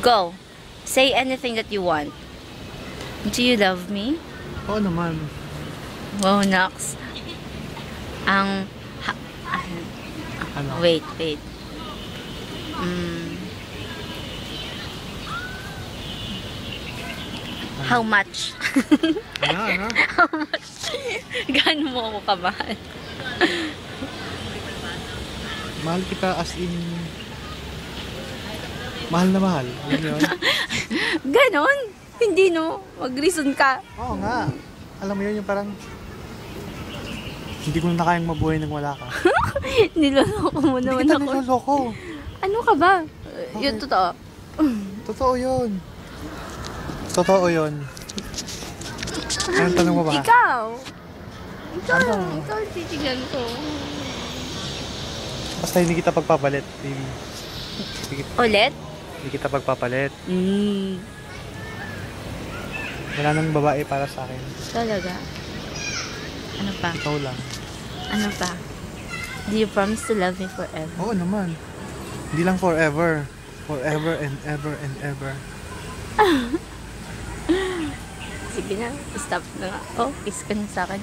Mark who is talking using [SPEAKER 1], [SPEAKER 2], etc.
[SPEAKER 1] Go. Say anything that you want. Do you love me?
[SPEAKER 2] Oo naman.
[SPEAKER 1] Wow, Nox. Ang...
[SPEAKER 2] Ano?
[SPEAKER 1] Wait. How much?
[SPEAKER 2] Ano?
[SPEAKER 1] How much? Gaano mo ako kamahal?
[SPEAKER 2] Mahal kita as in... Mahal na mahal. Yun yun.
[SPEAKER 1] Ganon? Hindi no? Mag-reason ka.
[SPEAKER 2] Oo nga. Alam mo yun yung parang... Hindi ko na kayang mabuhay nang wala ka.
[SPEAKER 1] Niloloko mo naman
[SPEAKER 2] Hindi kita
[SPEAKER 1] ako.
[SPEAKER 2] niloloko.
[SPEAKER 1] Ano ka ba? Yun
[SPEAKER 2] Bakit?
[SPEAKER 1] totoo.
[SPEAKER 2] Totoo yun. Totoo yun. Anong tanong mo ba?
[SPEAKER 1] Ikaw.
[SPEAKER 2] Ano?
[SPEAKER 1] Ikaw ang titignan ko.
[SPEAKER 2] Basta hindi kita pagpapalit, baby.
[SPEAKER 1] Ulit?
[SPEAKER 2] Hindi kita pagpapalit.
[SPEAKER 1] Mm.
[SPEAKER 2] Wala nang babae para sa akin.
[SPEAKER 1] Talaga? Ano pa?
[SPEAKER 2] Ikaw lang.
[SPEAKER 1] Ano pa? Do you promise to love me forever?
[SPEAKER 2] Oo naman. Hindi lang forever. Forever and ever and ever.
[SPEAKER 1] Sige na, stop na nga. Oh, kiss ka na sa akin.